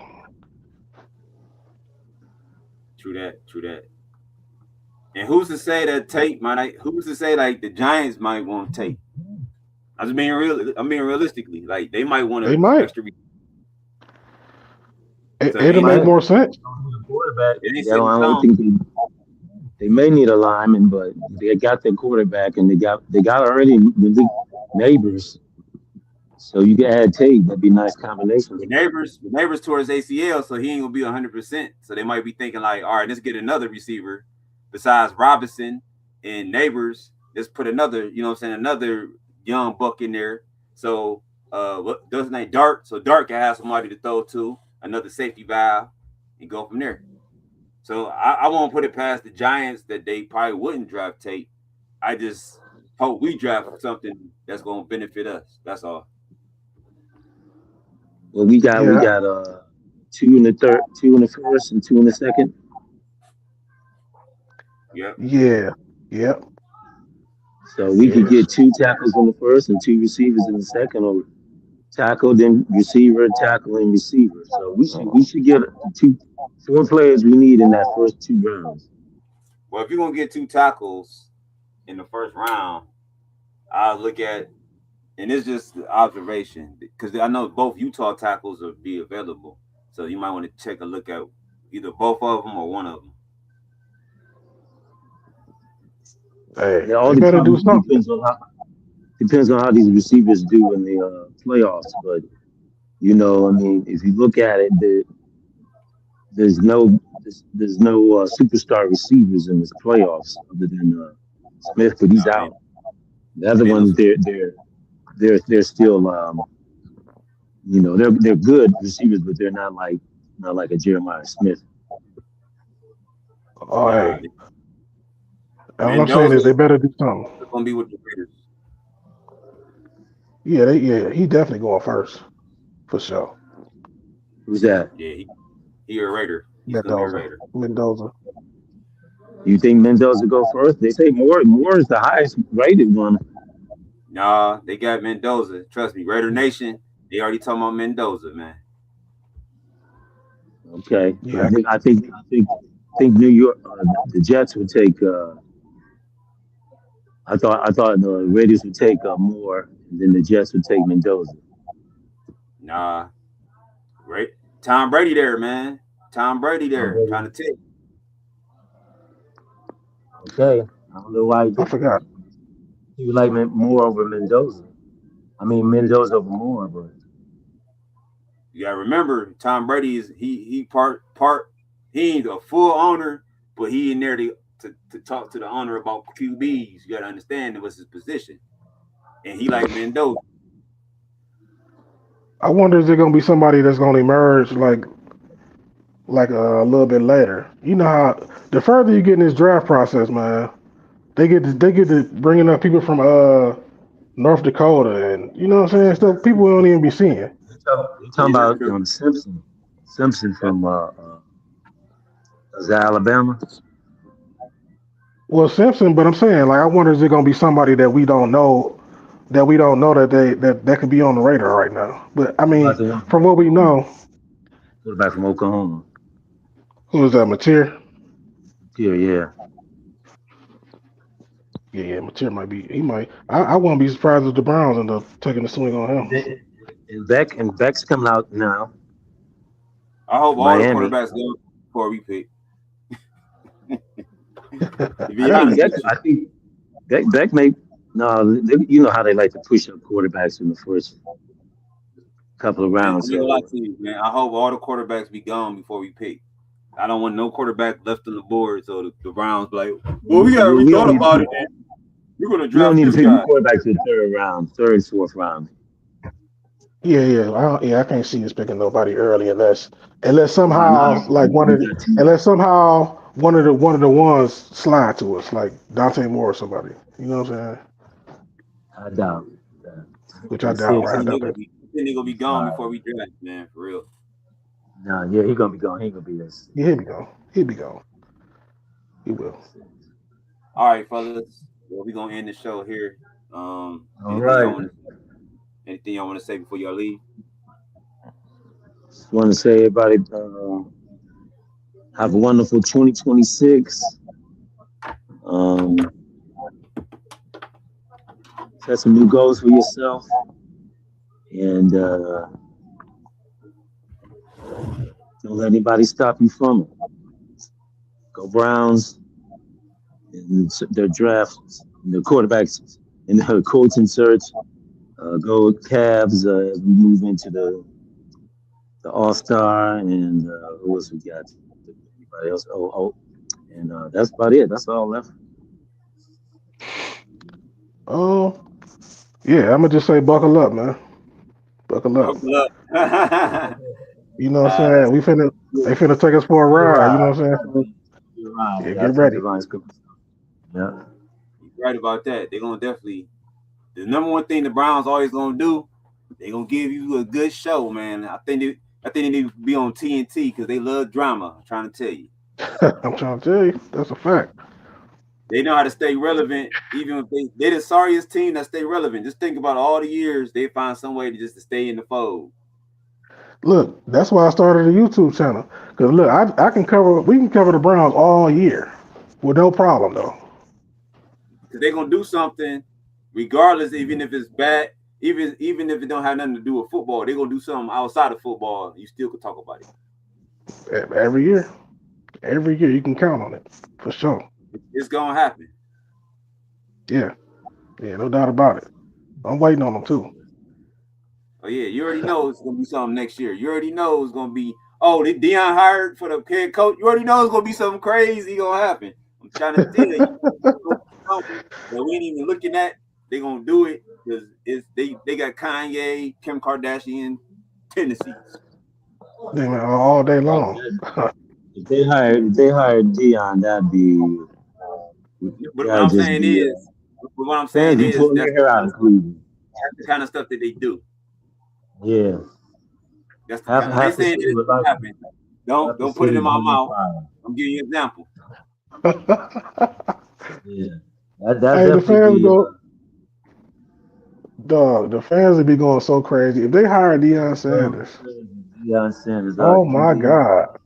True that. True that. And who's to say that Tate might? Who's to say like the Giants might want Tate? I'm just being real. I mean realistically, like they might want They to might. extra. So it It'll ain't make set. Might more sense. quarterback. It ain't They set in don't. I don't stone. think they may need a lineman, but they got their quarterback, and they got already the neighbors. So you can add Tate. That'd be a nice combination. The neighbors tore his ACL, so he ain't gonna be 100%. So they might be thinking like, all right, let's get another receiver besides Robinson and Neighbors. Let's put another, you know what I'm saying, another young buck in there. So what does his name Dart? So Dart can have somebody to throw to, another safety valve, and go from there. So I won't put it past the Giants that they probably wouldn't draft Tate. I just hope we draft something that's gonna benefit us. That's all. Well, we Yeah, got two in the third, two in the first, and two in the second. Yep. yeah, yep, So we could yeah. get two tackles in the first and two receivers in the second, or tackle then receiver, tackle and receiver. So we should get four players we need in that first two rounds. Well, if you're gonna get two tackles in the first round, I'll look at, and it's just observation because I know both Utah tackles will be available, so you might want to take a look at either both of them or one of them. Hey, It all they better do depends something. depends on how these receivers do in the playoffs. But I mean, if you look at it, there's no superstar receivers in this playoffs other than Smith, but he's Nah, out. The other man, ones, those, they're still they're good receivers, but they're not like a Jeremiah Smith. Oh, nah, hey, all I'm saying Mendoza is they is better do something. gonna be with the Raiders. Yeah, he definitely going first for sure. Who's that? Yeah, he a Raider. He's gonna be a Mendoza, Raider. Mendoza. You think Mendoza go first? They say Moore is the highest rated one. Nah, they got Mendoza. Trust me, Raider Nation. They already talking about Mendoza, man. Okay, Yeah, I think New York, the Jets would take. I thought the Raiders would take Moore, and then the Jets would take Mendoza. Nah, right? Tom Brady there, man. Tom Brady there, trying Brady. to take. Okay, I don't know why I forgot. he would like Moore over Mendoza. I mean Mendoza over Moore, but You gotta remember, Tom Brady is he part he ain't a full owner, but he in there to talk to the owner about QBs. You got to understand it was his position, and he like Mendoza. I wonder is there gonna be somebody that's gonna emerge like a little bit later. You know how the further you get in this draft process, man, they get to bringing up people from North Dakota and you know what I'm saying stuff people don't even be seeing. You talking Yeah, that's about true. Simpson? Simpson from is that Alabama? Well, Simpson, but I'm saying like I wonder is there gonna be somebody that we don't know that could be on the radar right now. But I About mean, the one from what we know, quarterback from Oklahoma. who is that? Mateer? Yeah, yeah. Yeah, Mateer might be. He might. I won't be surprised if the Browns end up taking a swing on him. And Beck's coming out now I hope from all the Miami. quarterbacks go before we pick. To I be think honest Beck. with you, I think Beck may. No, you know how they like to push up quarterbacks in the first couple of man, I rounds. ain't gonna lie So to you, man. I hope all the quarterbacks be gone before we pick. I don't want no quarterback left on the board, so the Browns be like, well, we we don't thought need to about pick. it. We're gonna We don't draft need to this pick a guy. quarterback to the third round, third, fourth round. Yeah. I can't see us picking nobody early unless Why not? somehow like We got two. one of the ones slide to us like Dante Moore or somebody. You know what I'm saying? I doubt that. Which I At doubt. I Right? I six, think they're doubt gonna that. be, I think they're gonna be gone five. before we draft, man, for real. No, yeah, he gonna be gone. He ain't gonna be there. Yeah, he'll be gone. He'll be gone. He will. All right, fellas. Well, we're gonna end the show here. All Anything y'all right. want to say before y'all leave? Just want to say, everybody, have a wonderful 2026. Um, set some new goals for yourself, and don't let anybody stop you from it. Go Browns in their drafts, in their quarterbacks, in their coaching search. Go Cavs as we move into the All Star, and who else we got? Anybody else? And that's about it. That's all left. Oh, yeah. I'm gonna just say, buckle up, man. Buckle up. Buckle up. You know what I'm That's saying? They finna take us for a You're ride. You know right. what I'm saying? So, You're right. yeah, Yeah, I get think ready. Divine Scripture. Yeah. You're right about that. They're gonna definitely the number one thing the Browns always gonna do. They're gonna give you a good show, man. I think they need to be on TNT because they love drama. I'm trying to tell you. I'm trying to tell you, that's a fact. They know how to stay relevant, even if they're the sorriest team that stay relevant. Just think about all the years they find some way to stay in the fold. Look, that's why I started a YouTube channel. Cause look, we can cover the Browns all year with no problem though. Because they're gonna do something, regardless, even if it's bad, even if it don't have nothing to do with football, they're gonna do something outside of football. You still could talk about it. Every year, you can count on it for sure. It's gonna happen. Yeah, yeah, no doubt about it. I'm waiting on them too. Oh yeah, you already know it's gonna be something next year. You already know it's gonna be Dion hired for the head coach. You already know it's gonna be something crazy gonna happen. I'm trying to tell you, something that we ain't even looking at. They gonna do it because they got Kanye, Kim Kardashian tendencies. All day long. If they hired Dion, But what that'd I'm just saying be is, but what I'm fans saying be is pulling their hair out in Cleveland. that's the kind of stuff that they do. Yeah, That's the half kind. I ain't half the saying city it's would gonna like happen. half the Don't put it city in my would be mouth. fire. I'm giving you an example. Yeah, that Hey, the definitely fans be. go, dog. The fans would be going so crazy if they hire Deion So Sanders. Deion Sanders, Oh my QB. God,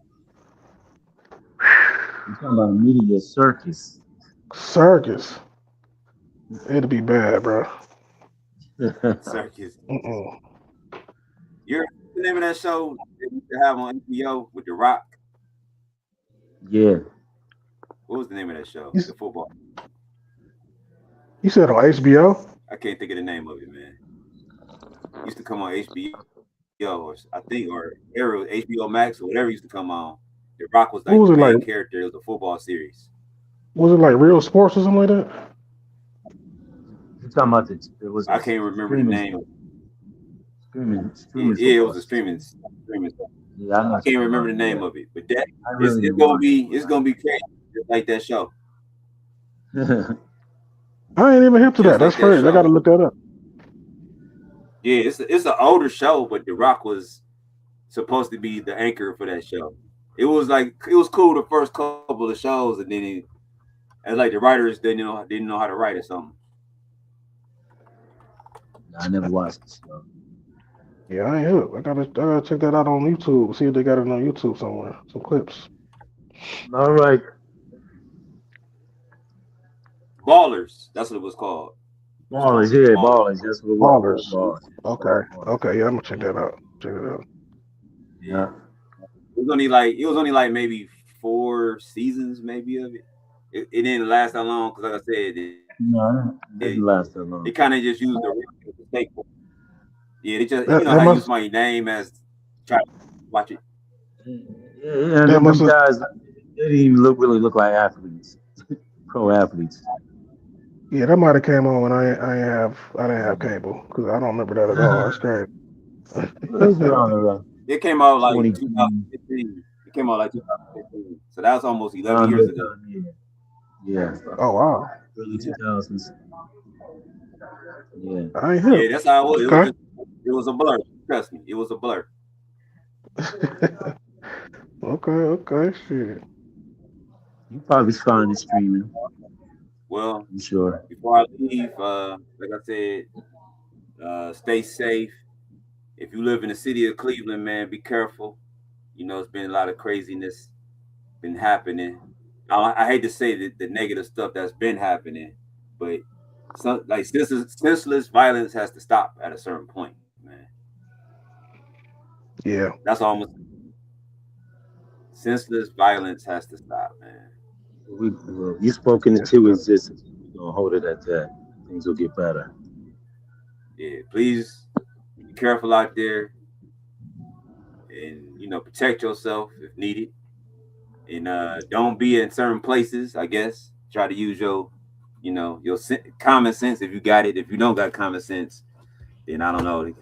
You talking about a media circus? circus. It'd be bad, bro. Circus. Mm-mm. You're the name of that show they used to have on HBO with The Rock. Yeah, What was the name of that show? You, The football. you said on HBO? I can't think of the name of it, man. It used to come on HBO, or I think, or Arrow, HBO Max, or whatever used to come on. The Rock was What like was the it main like? character. It was a football series. Was it like Real Sports or something like that? You're talking about it was I a can't remember the streaming name. streaming Yeah, it was football. a streaming. Yeah, I know I what you're can't talking remember about. the name Yeah. of it, but that I really it's didn't gonna watch be crazy, just like that show. it. I ain't even hip to Just that. That's like that crazy. I got to show. look that up. Yeah, it's an older show, but The Rock was supposed to be the anchor for that show. It was cool the first couple of shows, and then and like the writers didn't know how to write or something. I never watched the show. Yeah, I ain't hip. I gotta check that out on YouTube. See if they got it on YouTube somewhere. Some clips. All right. Ballers, that's what it was called. Ballers, yeah, ballers. That's what it was. Ballers. Ballers. Okay. Yeah, I'm gonna check that out. Check it out. Yeah. It was only like maybe 4 seasons maybe of it. It didn't last that long because, like I said, No, it didn't last that long. they kind of just used the Rock as a staple. Yeah, they just That- you know that how you must- use my name as try to watch it. Yeah, That them must have- guys, they didn't even really look like athletes, pro athletes. Yeah, that might have came on when I didn't have cable because I don't remember that at all. That's great. It was around around It came out like 20. 2015. It came out like 2015. So that was almost 11 around years that ago. time, yeah. Oh wow. Early 2000s. Yeah. I ain't Yeah, hip. that's how it was. Okay. It was a blur. Trust me, it was a blur. Okay. Shit. You probably find it streaming. Well, I'm sure. before I leave, like I said, stay safe. If you live in the city of Cleveland, man, be careful. You know, it's been a lot of craziness been happening. I hate to say the negative stuff that's been happening, but senseless violence has to stop at a certain point, man. Yeah. That's almost senseless violence has to stop, man. You spoke into existence. We're gonna hold it at that. Things will get better. Yeah, please be careful out there, and protect yourself if needed, and don't be in certain places. I guess try to use your common sense if you got it. If you don't got common sense, then I don't know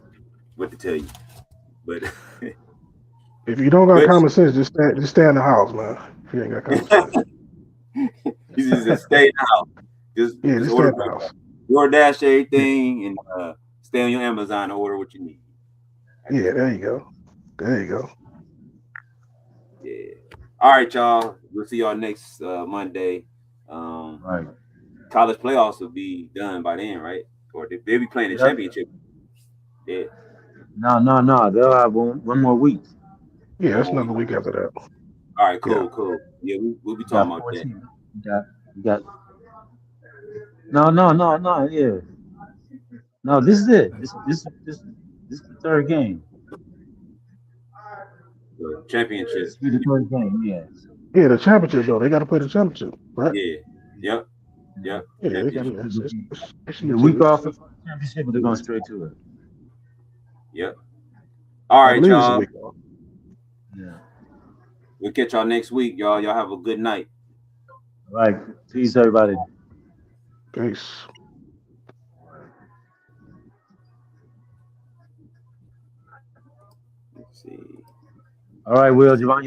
what to tell you. But If you don't got common sense, just stay in the house, man. If you ain't got common sense. you just stay in the house. Just stay in order the house. DoorDash everything and stay on your Amazon and order what you need. Yeah, there you go. Yeah. All right, y'all. We'll see y'all next Monday. Right. College playoffs will be done by then, right? Or they'll be playing the championship. Yeah. No. They'll have one more week. Yeah, that's another week after that. All right, cool. Yeah, we'll be talking about that. You got. No. Yeah. No, this is it. This is the third game. The championship. This is the third game. Yeah. Yeah, the championship though. They got to play the championship, right? Yeah. Yep. Yeah, they got the week off of the championship, but they're going straight to it. Yep. All right, y'all. Yeah. We'll catch y'all next week, y'all. Y'all have a good night. All right. Peace, everybody. Peace. Let's see. All right, Will, Javon.